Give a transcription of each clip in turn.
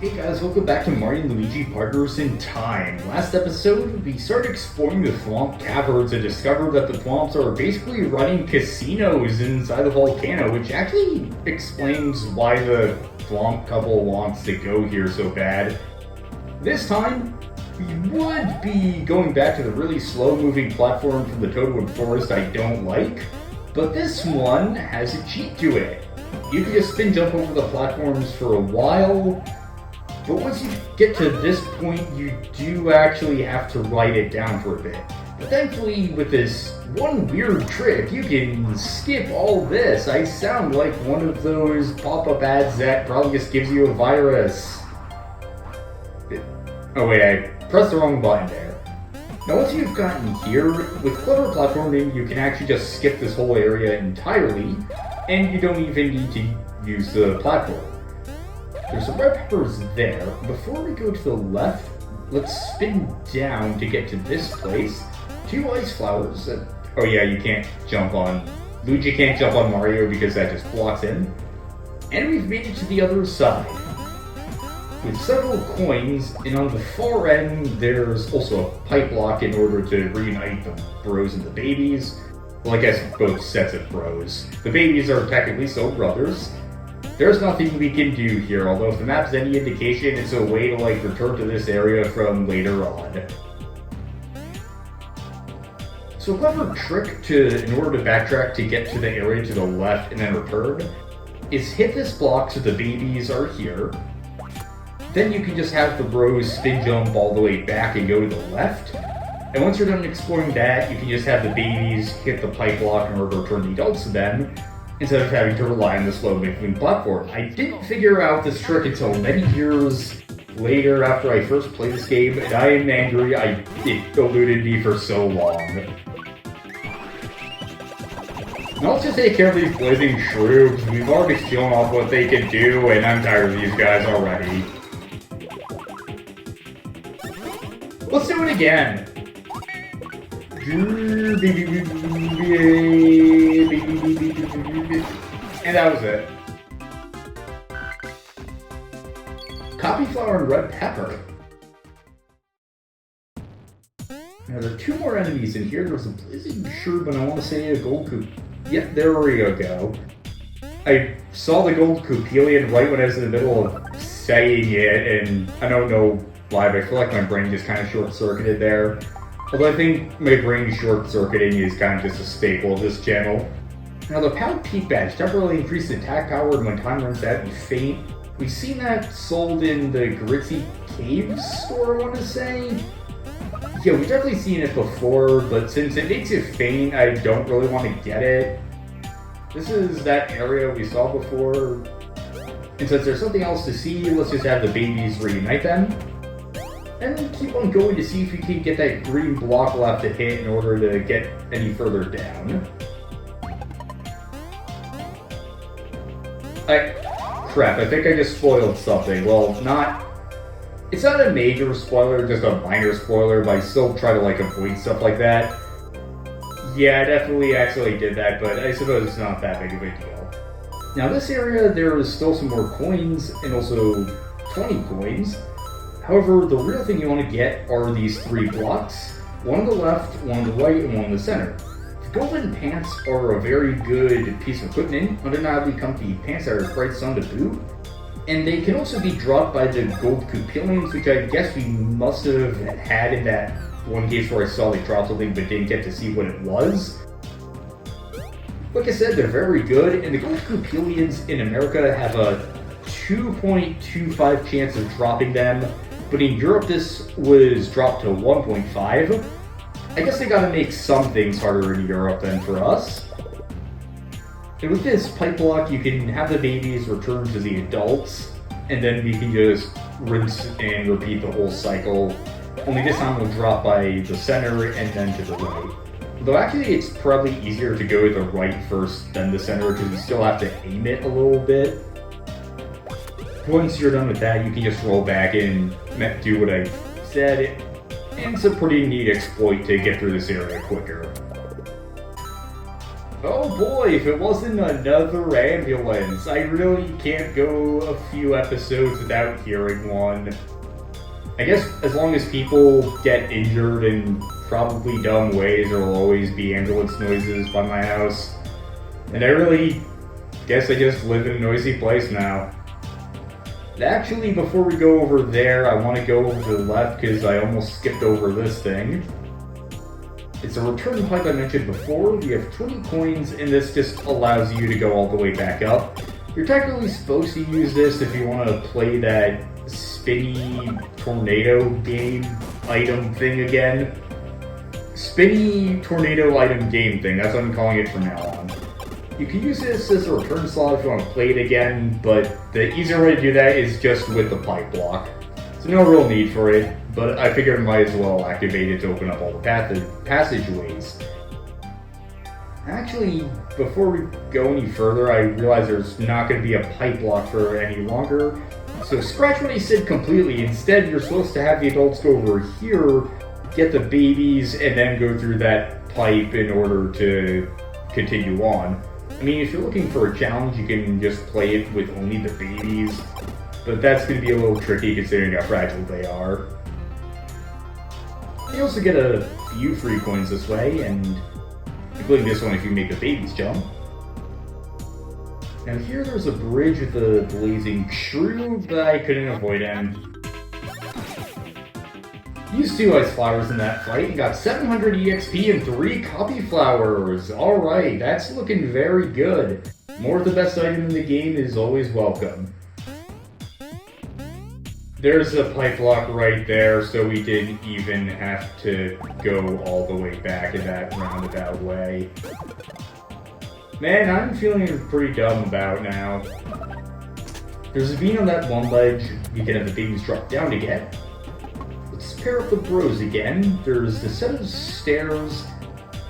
Hey guys, welcome back to Mario and Luigi Partners in Time. Last episode, we started exploring the Thwomp Caverns and discovered that the Thwomps are basically running casinos inside the volcano, which actually explains why the Thwomp couple wants to go here so bad. This time, we would be going back to the really slow-moving platform from the Toadwood Forest I don't like, but this one has a cheat to it. You can just spin jump over the platforms for a while, but once you get to this point, you do actually have to write it down for a bit. But thankfully, with this one weird trick, you can skip all this. I sound like one of those pop-up ads that probably just gives you a virus. Oh wait, I pressed the wrong button there. Now once you've gotten here, with clever platforming, you can actually just skip this whole area entirely, and you don't even need to use the platform. There's some red peppers there. Before we go to the left, let's spin down to get to this place. 2 ice flowers. Oh yeah, you can't jump on... Luigi can't jump on Mario because that just blocks him. And we've made it to the other side. With several coins, and on the far end, there's also a pipe block in order to reunite the bros and the babies. Well, I guess both sets of bros. The babies are technically still brothers. There's nothing we can do here, although if the map's any indication, it's a way to return to this area from later on. So a clever trick in order to backtrack to get to the area to the left and then return is hit this block so the babies are here. Then you can just have the bros spin jump all the way back and go to the left. And once you're done exploring that, you can just have the babies hit the pipe block in order to return the adults to them, instead of having to rely on the slow-moving platform. I didn't figure out this trick until many years later after I first played this game, and I am angry. It eluded me for so long. Now let's just take care of these blazing shrooms. We've already shown off what they can do, and I'm tired of these guys already. Let's do it again! And that was it. Coffee flower and red pepper. Now there are 2 more enemies in here. There's a blazing shroom and I want to say a gold coop. Yep, there we go. I saw the gold coopelian right when I was in the middle of saying it, and I don't know why, but I feel like my brain just kind of short-circuited there. Although I think my brain short-circuiting is kind of just a staple of this channel. Now the Pound Peak badge temporarily increases attack power and when time runs out you faint. We've seen that sold in the Gritzy Caves store, I want to say. Yeah, we've definitely seen it before, but since it makes you faint, I don't really want to get it. This is that area we saw before. And since there's something else to see, let's just have the babies reunite them. And keep on going to see if we can get that green block left to hit in order to get any further down. Crap, I think I just spoiled something. Well, it's not a major spoiler, just a minor spoiler, but I still try to avoid stuff like that. Yeah, I definitely actually did that, but I suppose it's not that big of a deal. Now this area, there is still some more coins, and also 20 coins. However, the real thing you want to get are these 3 blocks. One on the left, one on the right, and one in the center. The golden pants are a very good piece of equipment, undeniably comfy pants that are bright sun to boot. And they can also be dropped by the gold coopelians, which I guess we must have had in that one case where I saw they dropped something but didn't get to see what it was. Like I said, they're very good, and the gold coopelians in America have a 2.25 chance of dropping them. But in Europe, this was dropped to 1.5. I guess they gotta make some things harder in Europe than for us. And with this pipe block, you can have the babies return to the adults, and then we can just rinse and repeat the whole cycle. Only this time we'll drop by the center and then to the right. Though actually it's probably easier to go to the right first than the center because you still have to aim it a little bit. Once you're done with that, you can just roll back and do what I said, and it's a pretty neat exploit to get through this area quicker. Oh boy, if it wasn't another ambulance. I really can't go a few episodes without hearing one. I guess as long as people get injured in probably dumb ways, there will always be ambulance noises by my house. And I really guess I just live in a noisy place now. Actually, before we go over there, I want to go over to the left because I almost skipped over this thing. It's a return pipe I mentioned before. We have 20 coins, and this just allows you to go all the way back up. You're technically supposed to use this if you want to play that spinny tornado game item thing again. Spinny tornado item game thing, that's what I'm calling it from now on. You can use this as a return slot if you want to play it again, but the easier way to do that is just with the pipe block. So no real need for it, but I figured I might as well activate it to open up all the passageways. Actually, before we go any further, I realize there's not going to be a pipe block for any longer. So scratch what I said completely. Instead, you're supposed to have the adults go over here, get the babies, and then go through that pipe in order to continue on. I mean, if you're looking for a challenge, you can just play it with only the babies, but that's going to be a little tricky considering how fragile they are. You also get a few free coins this way, and including this one if you make the babies jump. Now here there's a bridge with a blazing shrew, but I couldn't avoid him. Used 2 ice flowers in that fight and got 700 EXP and 3 copy flowers. Alright, that's looking very good. More of the best item in the game is always welcome. There's a pipe block right there, so we didn't even have to go all the way back in that roundabout way. Man, I'm feeling pretty dumb about now. There's a bean on that one ledge. You can have the babies drop down to get. Let's pair up the bros again. There's a set of stairs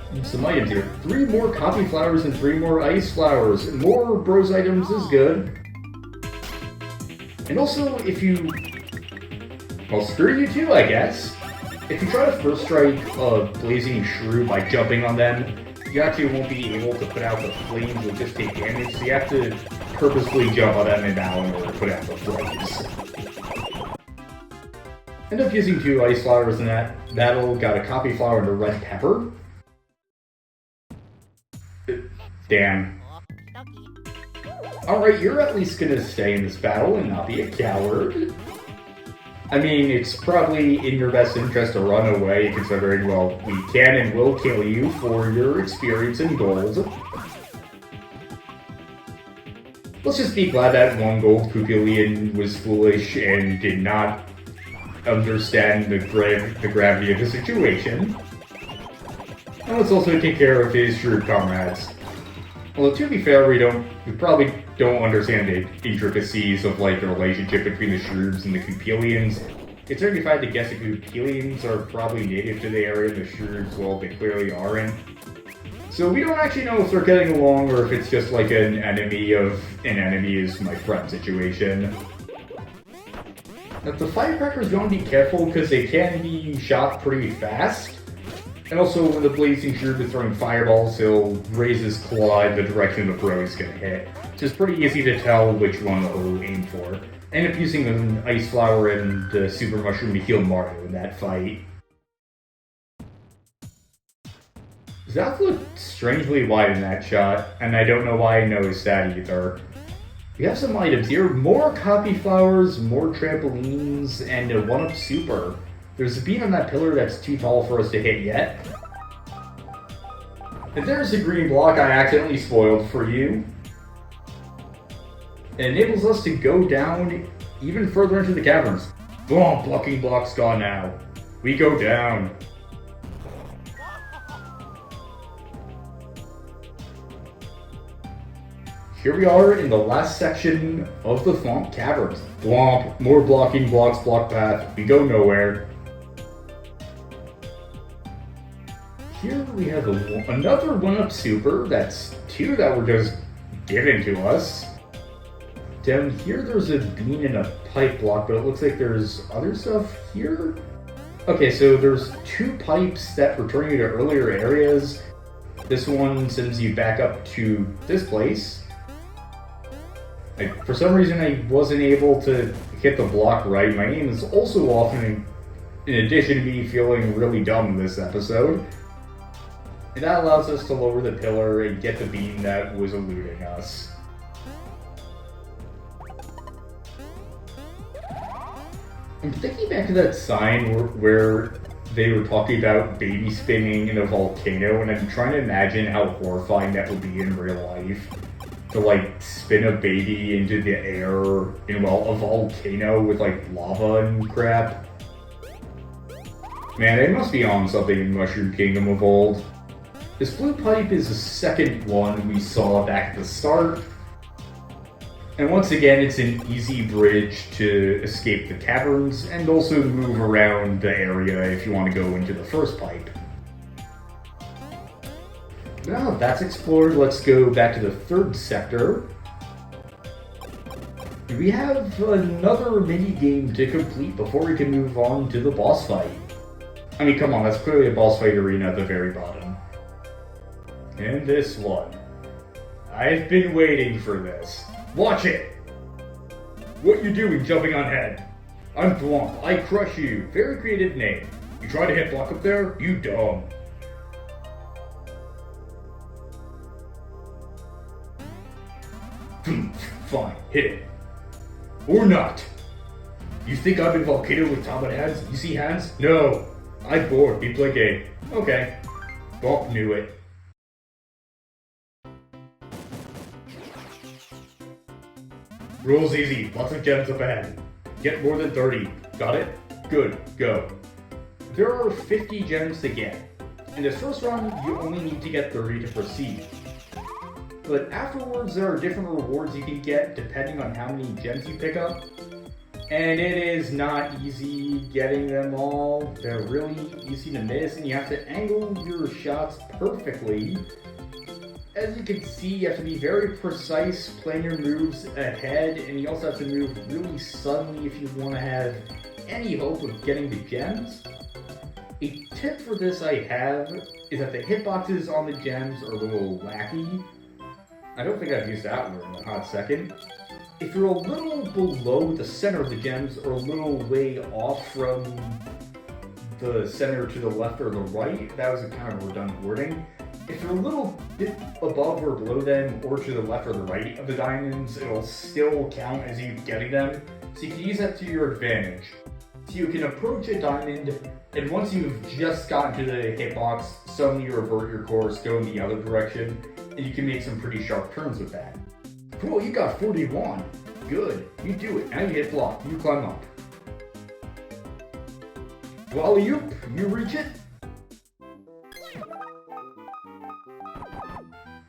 and some items here. 3 more copy flowers and 3 more ice flowers. More bros items is good. And also, if you... well, screw you too, I guess. If you try to first strike a blazing shrew by jumping on them, you actually won't be able to put out the flames, you'll just take damage, so you have to purposefully jump on them in battle in order to put out the flames. End up using 2 ice flowers in that battle, got a copy flower and a red pepper. Damn. Alright, you're at least gonna stay in this battle and not be a coward. I mean, it's probably in your best interest to run away, considering, well, we can and will kill you for your experience and gold. Let's just be glad that one gold Pupillion was foolish and did not understand the gravity of the situation. And let's also take care of his shrewd comrades. Well, to be fair, we probably don't understand the intricacies of like the relationship between the Shrews and the Pupillions. Considering if I had to guess, the Pupillions are probably native to the area, the Shrews, well, they clearly aren't. So we don't actually know if they're getting along or if it's just like an enemy of an enemy is my friend situation. Now, the firecrackers, you want to be careful because they can be shot pretty fast. And also, when the blazing shrew is throwing fireballs, he'll raise his claw in the direction the bro is going to hit. So it's pretty easy to tell which one he'll aim for. I ended up using an ice flower and the super mushroom to heal Mario in that fight. Zap looked strangely wide in that shot, and I don't know why I noticed that either. We have some items here. More copy flowers, more trampolines, and a 1-up super. There's a beam on that pillar that's too tall for us to hit yet. And there's a green block I accidentally spoiled for you. It enables us to go down even further into the caverns. Thwomp, blocking block's gone now. We go down. Here we are in the last section of the Thwomp Caverns. Thwomp, more blocking blocks, block path. We go nowhere. Here we have another 1-up super. That's 2 that were just given to us. Down here there's a bean and a pipe block, but it looks like there's other stuff here. Okay, so there's 2 pipes that return you to earlier areas. This one sends you back up to this place. For some reason, I wasn't able to hit the block right. My aim is also often, in addition to me feeling really dumb this episode. And that allows us to lower the pillar and get the beam that was eluding us. I'm thinking back to that sign where they were talking about baby spinning in a volcano, and I'm trying to imagine how horrifying that would be in real life. To like spin a baby into the air in, well, a volcano with like lava and crap. Man, they must be on something in Mushroom Kingdom of old. This blue pipe is the second one we saw back at the start. And once again, it's an easy bridge to escape the caverns and also move around the area if you want to go into the first pipe. Now that's explored, let's go back to the third sector. We have another mini-game to complete before we can move on to the boss fight. I mean, come on, that's clearly a boss fight arena at the very bottom. And this one. I've been waiting for this. Watch it! What you doing jumping on head? I'm Thwomp, I crush you. Very creative name. You try to hit block up there? You dumb. Fine, hit it. Or not. You think I'm in Volcano with top hands? You see hands? No. I'm bored, we play game. Okay. Bump knew it. Rules easy, lots of gems up ahead. Get more than 30. Got it? Good, go. There are 50 gems to get. In this first run, you only need to get 30 to proceed. But afterwards, there are different rewards you can get depending on how many gems you pick up. And it is not easy getting them all. They're really easy to miss, and you have to angle your shots perfectly. As you can see, you have to be very precise, plan your moves ahead, and you also have to move really suddenly if you want to have any hope of getting the gems. A tip for this I have is that the hitboxes on the gems are a little wacky. I don't think I've used that word in a hot second. If you're a little below the center of the gems or a little way off from the center to the left or the right, that was a kind of redundant wording. If you're a little bit above or below them, or to the left or the right of the diamonds, it'll still count as you getting them, so you can use that to your advantage. So you can approach a diamond, and once you've just gotten to the hitbox, suddenly revert your course, go in the other direction, and you can make some pretty sharp turns with that. Cool, you got 41. Good, you do it. Now you hit block, you climb up. Wally-oop, you reach it.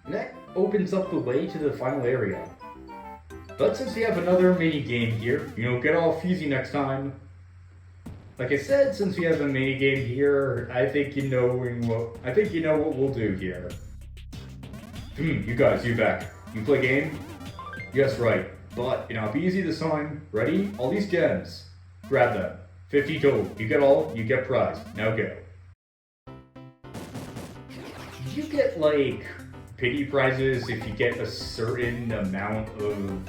And that opens up the way to the final area. But since we have another mini game here, you don't get all fuzzy next time. Like I said, since we have a mini game here, I think you know what we'll do here. You guys, you back. You play game? Yes, right. But it'll be easy this time. Ready? All these gems. Grab them. 50 total. You get all, you get prize. Now go. You get like pity prizes if you get a certain amount of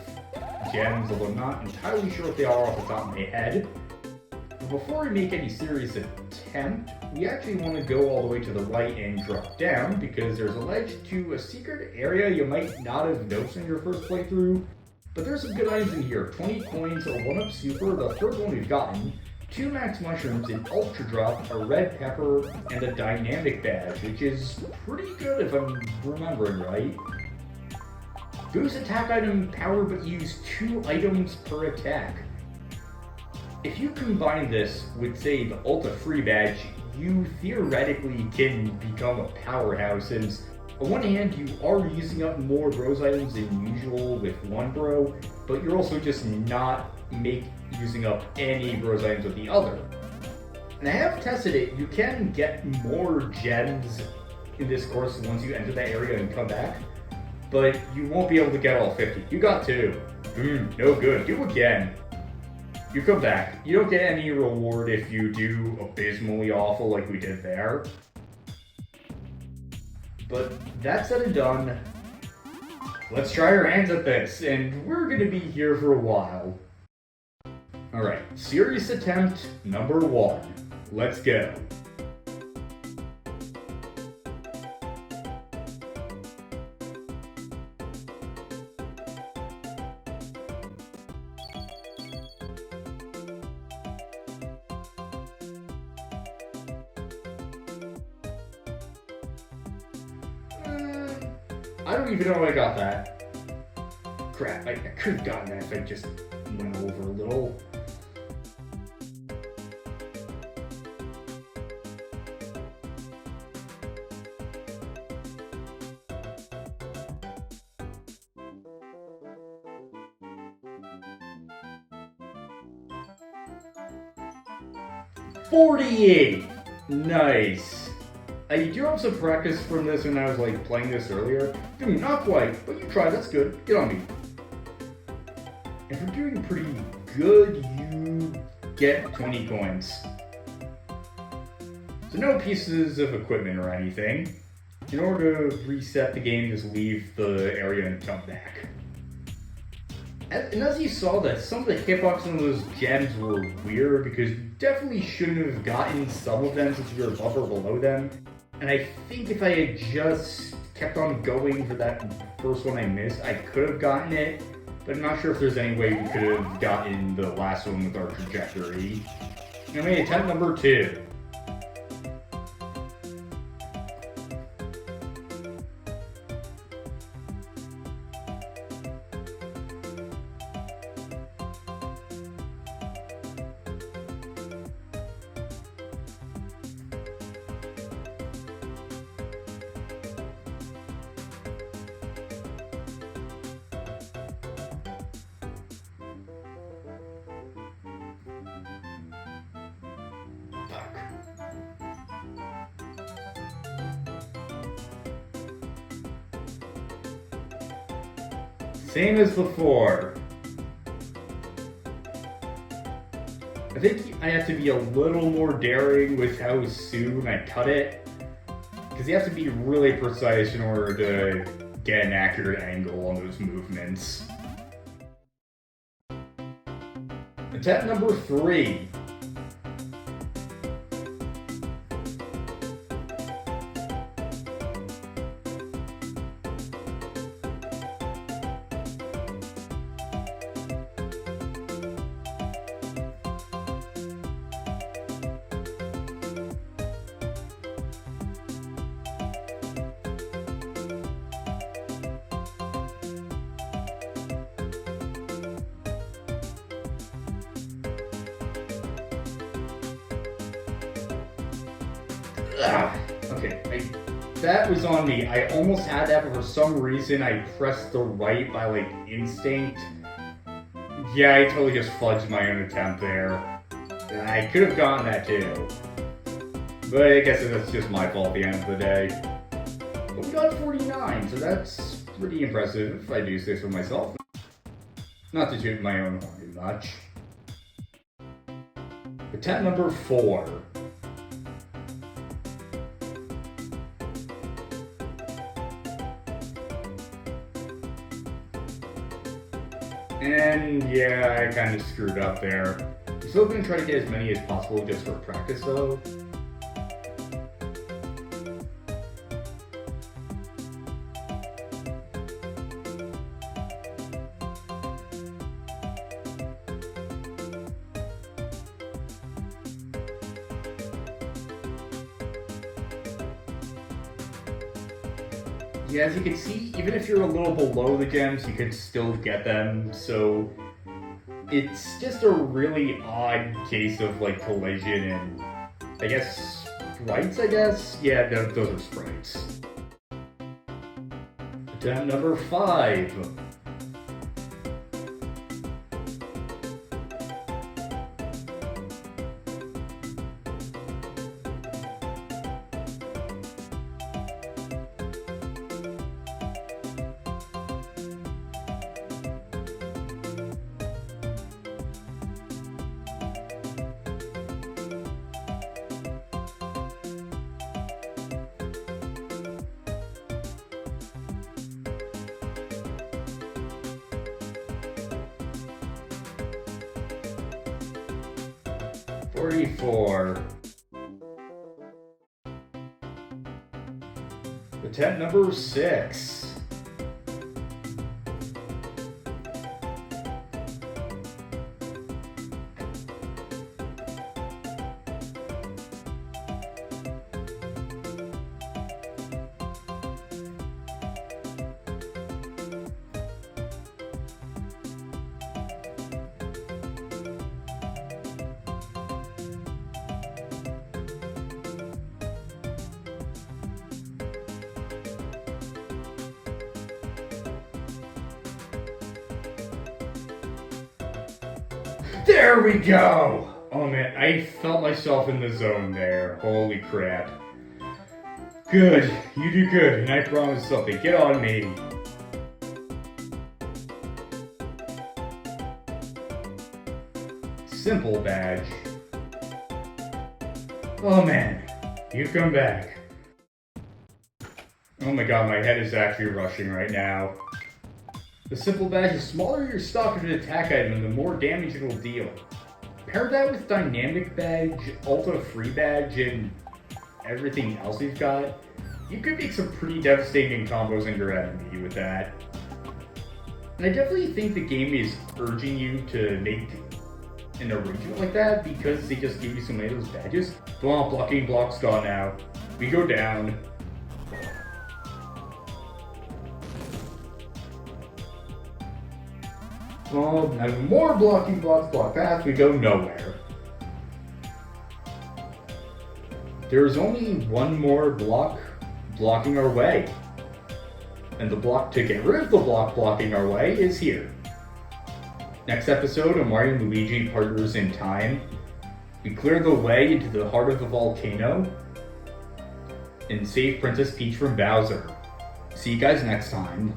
gems, although I'm not entirely sure what they are off the top of my head. But before we make any serious attempt, we actually want to go all the way to the right and drop down, because there's a ledge to a secret area you might not have noticed in your first playthrough. But there's some good items in here. 20 coins, a 1-up super, the third one we've gotten, 2 max mushrooms, an ultra drop, a red pepper, and a dynamic badge, which is pretty good if I'm remembering right. Boost attack item power, but use 2 items per attack. If you combine this with, say, the Ultra Free badge, you theoretically can become a powerhouse, since on one hand, you are using up more bros items than usual with one bro, but you're also just not using up any bros items with the other. And I have tested it, you can get more gems in this course once you enter that area and come back, but you won't be able to get all 50. You got 2. No good. Do again. You come back. You don't get any reward if you do abysmally awful like we did there. But that said and done, let's try our hands at this, and we're gonna be here for a while. Alright, serious attempt number 1. Let's go. I don't even know how I got that. Crap, I could have gotten that if I just went over a little. $48! Nice. I do have some practice from this when I was like playing this earlier. Not quite, but you try, that's good. Get on me. If you're doing pretty good, you get 20 coins. So no pieces of equipment or anything. In order to reset the game, just leave the area and come back. And as you saw that some of the hitbox on those gems were weird because you definitely shouldn't have gotten some of them since you're above or below them. And I think if I had just kept on going for that first one I missed, I could have gotten it. But I'm not sure if there's any way we could have gotten the last one with our trajectory. I mean, attempt number 2. Same as before. I think I have to be a little more daring with how soon I cut it, because you have to be really precise in order to get an accurate angle on those movements. Attempt number 3. Okay, that was on me. I almost had that, but for some reason I pressed the right by like instinct. Yeah, I totally just fudged my own attempt there. I could have gotten that too. But I guess that's just my fault at the end of the day. But we got 49, so that's pretty impressive if I do say so myself. Not to toot my own horn too much. Attempt number 4. And yeah, I kind of screwed up there. I'm still going to try to get as many as possible just for practice though. Yeah, as you can see, even if you're a little below the gems, you can still get them, so it's just a really odd case of, like, collision and, I guess, sprites, I guess? Yeah, those are sprites. Attempt number 5. 44. Attempt number 6. There we go! Oh man, I felt myself in the zone there. Holy crap. Good, you do good, and I promise something. Get on me. Simple badge. Oh man, you've come back. Oh my god, my head is actually rushing right now. The simple badge, the smaller your stock of an attack item, the more damage it will deal. Pair that with dynamic badge, ultra free badge, and everything else you've got, you could make some pretty devastating combos on your enemy with that. And I definitely think the game is urging you to make an arrangement like that because they just gave you so many of those badges. Thwomp, blocking block's gone now. We go down. Well, now more blocking blocks block paths, we go nowhere. There's only one more block blocking our way. And the block to get rid of the block blocking our way is here. Next episode of Mario and Luigi Partners in Time, we clear the way into the heart of the volcano and save Princess Peach from Bowser. See you guys next time.